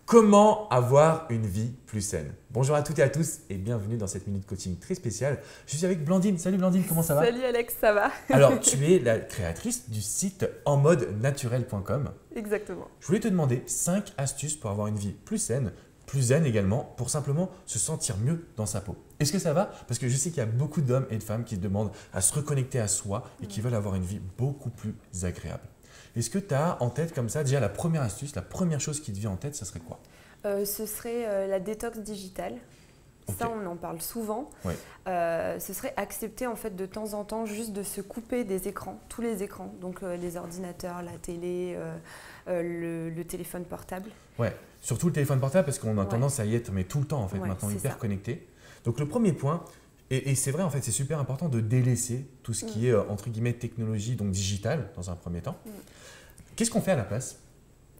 Comment avoir une vie plus saine? Bonjour à toutes et à tous et bienvenue dans cette minute coaching très spéciale. Je suis avec Blandine. Salut Blandine, comment ça va? Salut Alex, ça va? Alors, tu es la créatrice du site enmodenaturel.com. Exactement. Je voulais te demander 5 astuces pour avoir une vie plus saine, plus zen également, pour simplement se sentir mieux dans sa peau. Est-ce que ça va? Parce que je sais qu'il y a beaucoup d'hommes et de femmes qui demandent à se reconnecter à soi et qui veulent avoir une vie beaucoup plus agréable. Est-ce que tu as en tête comme ça, déjà la première astuce, la première chose qui te vient en tête, ça serait quoi? Ce serait la détox digitale. Ok. Ça, on en parle souvent. Ouais. Ce serait accepter en fait de temps en temps juste de se couper des écrans, tous les écrans, donc les ordinateurs, la télé, le téléphone portable. Ouais, surtout le téléphone portable parce qu'on a Ouais. tendance à y être mais tout le temps en fait, Ouais, maintenant c'est hyper ça. connecté. Donc le premier point, et c'est vrai en fait, c'est super important de délaisser tout ce qui est entre guillemets technologie, donc digitale dans un premier temps. Qu'est-ce qu'on fait à la place?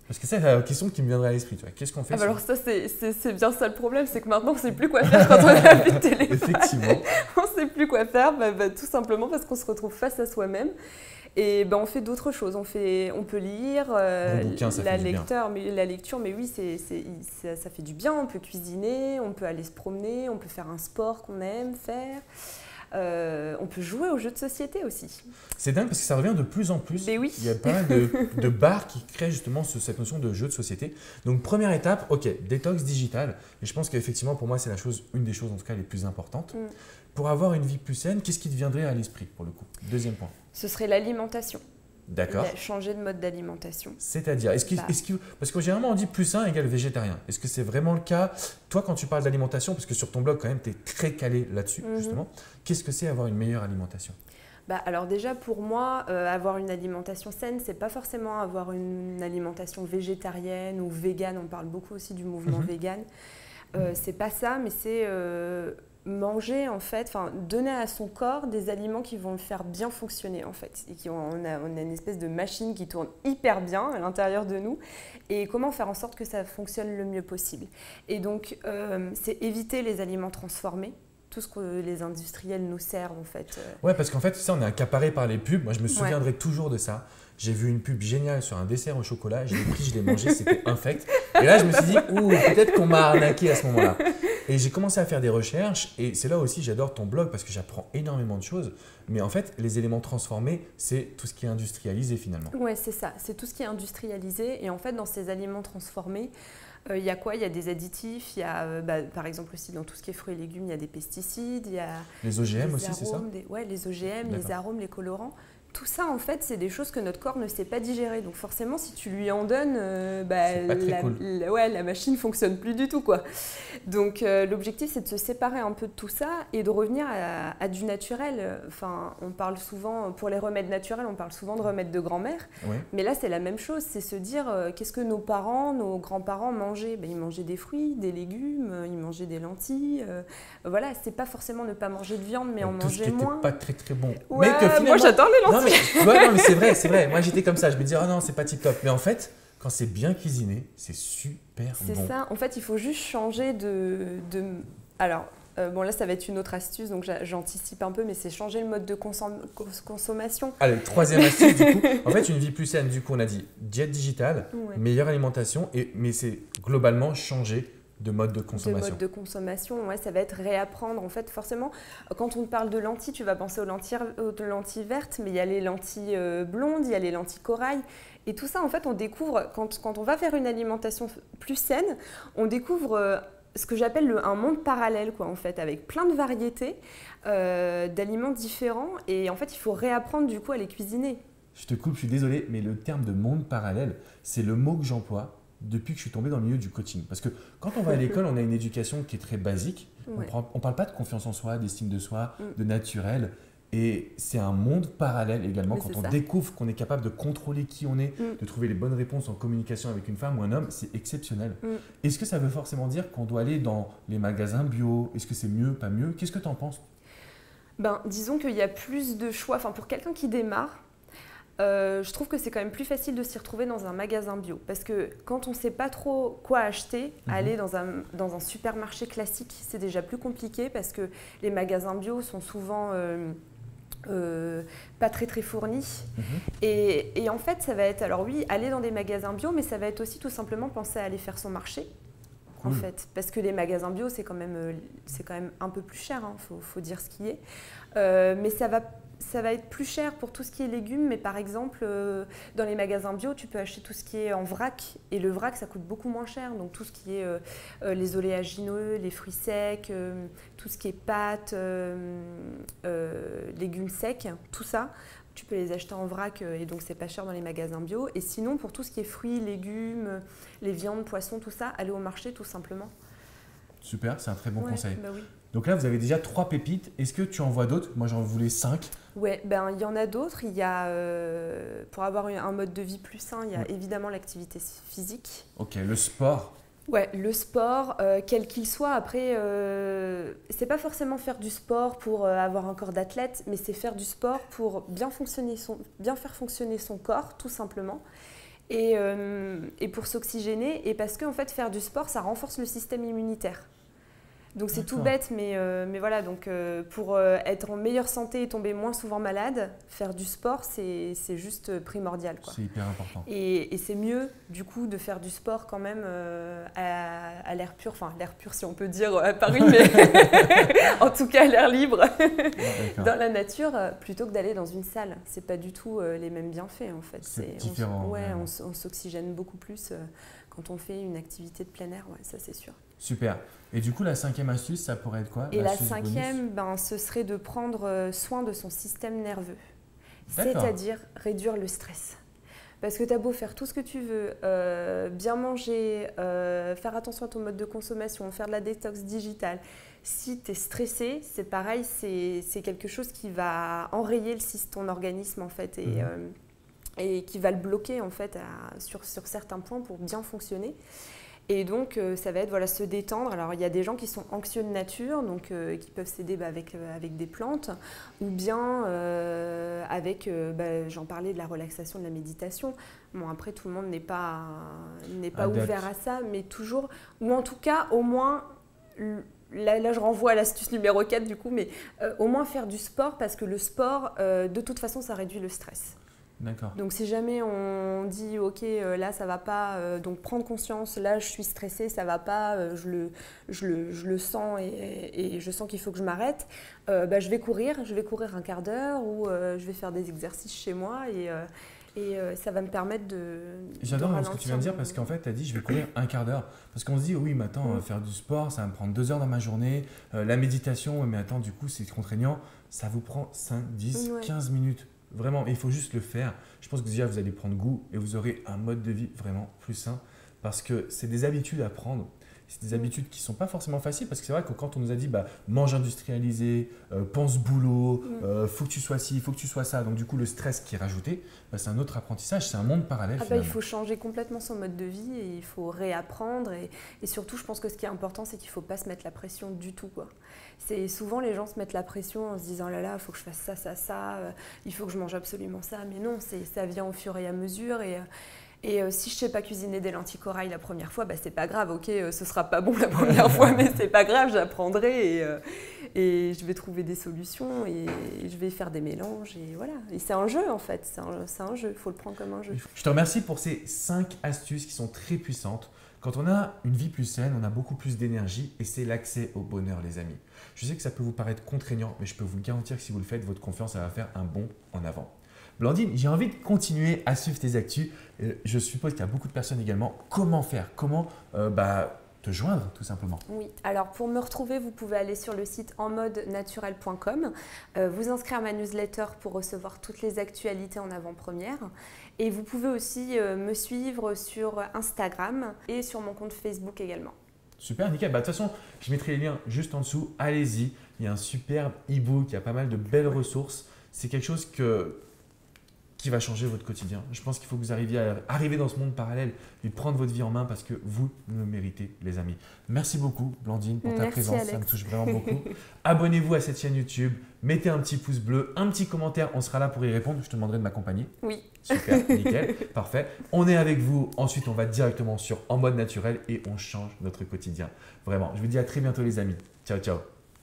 Parce que c'est la question qui me viendrait à l'esprit, tu vois. Qu'est-ce qu'on fait Ah bah si- alors ça, c'est bien ça le problème, c'est que maintenant, on ne sait plus quoi faire quand on a plus de téléphone. Effectivement. On ne sait plus quoi faire, tout simplement parce qu'on se retrouve face à soi-même. Et on fait d'autres choses. On peut lire, Bon bouquin, ça fait du bien. la lecture, mais oui, ça fait du bien. On peut cuisiner, on peut aller se promener, on peut faire un sport qu'on aime faire. On peut jouer aux jeux de société aussi. C'est dingue parce que ça revient de plus en plus. Mais oui. Il y a pas mal de bars qui créent justement cette notion de jeu de société. Donc première étape, ok, détox digital. Et je pense qu'effectivement pour moi c'est une des choses en tout cas les plus importantes. Pour avoir une vie plus saine, qu'est-ce qui te viendrait à l'esprit pour le coup? Deuxième point. Ce serait l'alimentation. D'accord. Changer de mode d'alimentation. C'est-à-dire, parce que généralement on dit plus sain égale végétarien. Est-ce que c'est vraiment le cas? Toi, quand tu parles d'alimentation, parce que sur ton blog quand même, tu es très calé là-dessus justement, qu'est-ce que c'est avoir une meilleure alimentation? Alors déjà pour moi, avoir une alimentation saine, c'est pas forcément avoir une alimentation végétarienne ou végane. On parle beaucoup aussi du mouvement vegan. C'est pas ça, mais c'est manger en fait, donner à son corps des aliments qui vont le faire bien fonctionner en fait. Et on a une espèce de machine qui tourne hyper bien à l'intérieur de nous. Et comment faire en sorte que ça fonctionne le mieux possible. Et donc c'est éviter les aliments transformés. Tout ce que les industriels nous servent en fait. Ouais, parce qu'en fait, ça, on est accaparé par les pubs. Moi, je me souviendrai toujours de ça. J'ai vu une pub géniale sur un dessert au chocolat. Je l'ai pris, je l'ai mangé, c'était infect. Et là, je me suis dit, ouh, peut-être qu'on m'a arnaqué à ce moment-là. Et j'ai commencé à faire des recherches. Et c'est là aussi, j'adore ton blog parce que j'apprends énormément de choses. Mais en fait, les éléments transformés, c'est tout ce qui est industrialisé finalement. Ouais, c'est ça. C'est tout ce qui est industrialisé. Et en fait, dans ces aliments transformés, il y a quoi? Il y a des additifs, il y a par exemple aussi dans tout ce qui est fruits et légumes, il y a des pesticides, il y a les OGM aussi, c'est ça? Les OGM, les arômes, les colorants. Tout ça, en fait, c'est des choses que notre corps ne sait pas digérer. Donc forcément, si tu lui en donnes, c'est pas très cool. la machine ne fonctionne plus du tout, quoi. Donc l'objectif, c'est de se séparer un peu de tout ça et de revenir à du naturel. Enfin, on parle souvent, pour les remèdes naturels, on parle souvent de remèdes de grand-mère. Ouais. Mais là, c'est la même chose. C'est se dire, qu'est-ce que nos parents, nos grands-parents mangeaient? Ils mangeaient des fruits, des légumes, ils mangeaient des lentilles. Voilà, c'est pas forcément ne pas manger de viande, mais en Tout ce manger qui n'était moins. pas très très bon. Ouais, Mais que finalement... moi, j'adore les lentilles. Non, mais c'est vrai. Moi, j'étais comme ça. Je me disais, oh non, c'est pas tip top. Mais en fait, quand c'est bien cuisiné, c'est super bon. C'est ça. En fait, il faut juste changer Alors, là, ça va être une autre astuce, donc j'anticipe un peu, mais c'est changer le mode de consommation. Allez, troisième astuce, du coup. En fait, une vie plus saine, du coup, on a dit diète digitale, meilleure alimentation, mais c'est globalement changer de mode de consommation. De mode de consommation, ouais, ça va être réapprendre. En fait, forcément, quand on parle de lentilles, tu vas penser aux lentilles vertes, mais il y a les lentilles blondes, il y a les lentilles corail. Et tout ça, en fait, on découvre, quand on va faire une alimentation plus saine, on découvre ce que j'appelle un monde parallèle, quoi, en fait, avec plein de variétés d'aliments différents. Et en fait, il faut réapprendre, du coup, à les cuisiner. Je te coupe, je suis désolé, mais le terme de monde parallèle, c'est le mot que j'emploie depuis que je suis tombé dans le milieu du coaching. Parce que quand on va à l'école, on a une éducation qui est très basique. Ouais. On ne parle pas de confiance en soi, d'estime de soi, de naturel. Et c'est un monde parallèle également. Mais quand c'est on ça. découvre qu'on est capable de contrôler qui on est, de trouver les bonnes réponses en communication avec une femme ou un homme, c'est exceptionnel. Est-ce que ça veut forcément dire qu'on doit aller dans les magasins bio? Est-ce que c'est mieux, pas mieux? Qu'est-ce que tu en penses? Disons qu'il y a plus de choix. Enfin, pour quelqu'un qui démarre, je trouve que c'est quand même plus facile de s'y retrouver dans un magasin bio. Parce que quand on ne sait pas trop quoi acheter, aller dans un supermarché classique, c'est déjà plus compliqué parce que les magasins bio sont souvent pas très fournis. Et en fait, ça va être, alors oui, aller dans des magasins bio, mais ça va être aussi tout simplement penser à aller faire son marché. En fait, parce que les magasins bio, c'est quand même un peu plus cher, faut dire ce qui est. Mais ça va être plus cher pour tout ce qui est légumes, mais par exemple, dans les magasins bio, tu peux acheter tout ce qui est en vrac, et le vrac, ça coûte beaucoup moins cher. Donc tout ce qui est les oléagineux, les fruits secs, tout ce qui est pâtes, légumes secs, tout ça, tu peux les acheter en vrac, et donc c'est pas cher dans les magasins bio. Et sinon, pour tout ce qui est fruits, légumes, les viandes, poissons, tout ça, aller au marché tout simplement. Super, c'est un très bon conseil. Bah oui. Donc là, vous avez déjà 3 pépites. Est-ce que tu en vois d'autres? Moi, j'en voulais 5. Ouais, ben il y en a d'autres. Il y a, pour avoir un mode de vie plus sain, il y a évidemment l'activité physique. Ok, le sport. Ouais, le sport, quel qu'il soit. Après, c'est pas forcément faire du sport pour avoir un corps d'athlète, mais c'est faire du sport pour bien faire fonctionner son corps, tout simplement. Et pour s'oxygéner. Et parce qu'en fait, faire du sport, ça renforce le système immunitaire. Donc c'est tout bête, mais voilà, donc pour être en meilleure santé et tomber moins souvent malade, faire du sport, c'est juste primordial, quoi. C'est hyper important. Et c'est mieux, du coup, de faire du sport quand même à l'air pur, enfin l'air pur si on peut dire à Paris, mais en tout cas à l'air libre, dans la nature, plutôt que d'aller dans une salle. C'est pas du tout les mêmes bienfaits, en fait. C'est différent. On s'oxygène beaucoup plus quand on fait une activité de plein air, ouais, ça c'est sûr. Super. Et du coup, la 5e astuce, ça pourrait être quoi? Et la 5e, ce serait de prendre soin de son système nerveux. C'est-à-dire réduire le stress. Parce que tu as beau faire tout ce que tu veux, bien manger, faire attention à ton mode de consommation, faire de la détox digitale. Si tu es stressé, c'est pareil, c'est quelque chose qui va enrayer ton organisme en fait et qui va le bloquer en fait sur certains points pour bien fonctionner. Et donc, ça va être se détendre. Alors, il y a des gens qui sont anxieux de nature, donc qui peuvent s'aider avec des plantes, ou bien avec, j'en parlais de la relaxation, de la méditation. Bon, après, tout le monde n'est pas ouvert à ça, mais toujours, ou en tout cas, au moins, là je renvoie à l'astuce numéro 4 du coup, mais au moins faire du sport, parce que le sport, de toute façon, ça réduit le stress. D'accord. Donc si jamais on dit ok là ça va pas, donc prendre conscience, là je suis stressée, ça va pas, je le sens et je sens qu'il faut que je m'arrête, je vais courir un quart d'heure ou je vais faire des exercices chez moi et ça va me permettre de... J'adore ce que tu viens de dire parce qu'en fait tu as dit je vais courir un quart d'heure parce qu'on se dit oui mais attends faire du sport ça va me prendre 2 heures dans ma journée, la méditation mais attends du coup c'est contraignant, ça vous prend 5, 10, 15 minutes. Vraiment, il faut juste le faire. Je pense que déjà, vous allez prendre goût et vous aurez un mode de vie vraiment plus sain parce que c'est des habitudes à prendre. C'est des habitudes qui ne sont pas forcément faciles parce que c'est vrai que quand on nous a dit mange industrialisé, pense boulot, faut que tu sois ci, faut que tu sois ça. Donc du coup, le stress qui est rajouté, c'est un autre apprentissage, c'est un monde parallèle. Il faut changer complètement son mode de vie et il faut réapprendre. Et surtout, je pense que ce qui est important, c'est qu'il ne faut pas se mettre la pression du tout, quoi. Souvent, les gens se mettent la pression en se disant là, il faut que je fasse ça, il faut que je mange absolument ça. Mais non, ça vient au fur et à mesure. Et si je ne sais pas cuisiner des lentilles corail la première fois, c'est pas grave, ok, ce ne sera pas bon la première fois, mais c'est pas grave, j'apprendrai et je vais trouver des solutions et je vais faire des mélanges et voilà. Et c'est un jeu en fait, c'est un jeu, il faut le prendre comme un jeu. Je te remercie pour ces 5 astuces qui sont très puissantes. Quand on a une vie plus saine, on a beaucoup plus d'énergie et c'est l'accès au bonheur, les amis. Je sais que ça peut vous paraître contraignant, mais je peux vous garantir que si vous le faites, votre confiance ça va faire un bond en avant. Blandine, j'ai envie de continuer à suivre tes actus. Je suppose qu'il y a beaucoup de personnes également. Comment faire? Comment te joindre tout simplement? Oui, alors pour me retrouver, vous pouvez aller sur le site enmodenaturel.com, vous inscrire à ma newsletter pour recevoir toutes les actualités en avant-première. Et vous pouvez aussi me suivre sur Instagram et sur mon compte Facebook également. Super, nickel. De toute façon, je mettrai les liens juste en dessous. Allez-y, il y a un superbe e-book, il y a pas mal de belles ressources. C'est quelque chose qui va changer votre quotidien. Je pense qu'il faut que vous arriviez à arriver dans ce monde parallèle et prendre votre vie en main parce que vous le méritez, les amis. Merci beaucoup, Blandine, pour ta présence. Alex. Ça me touche vraiment beaucoup. Abonnez-vous à cette chaîne YouTube, mettez un petit pouce bleu, un petit commentaire. On sera là pour y répondre. Je te demanderai de m'accompagner. Oui. Super, nickel, parfait. On est avec vous. Ensuite, on va directement sur En Mode Naturel et on change notre quotidien. Vraiment, je vous dis à très bientôt, les amis. Ciao, ciao.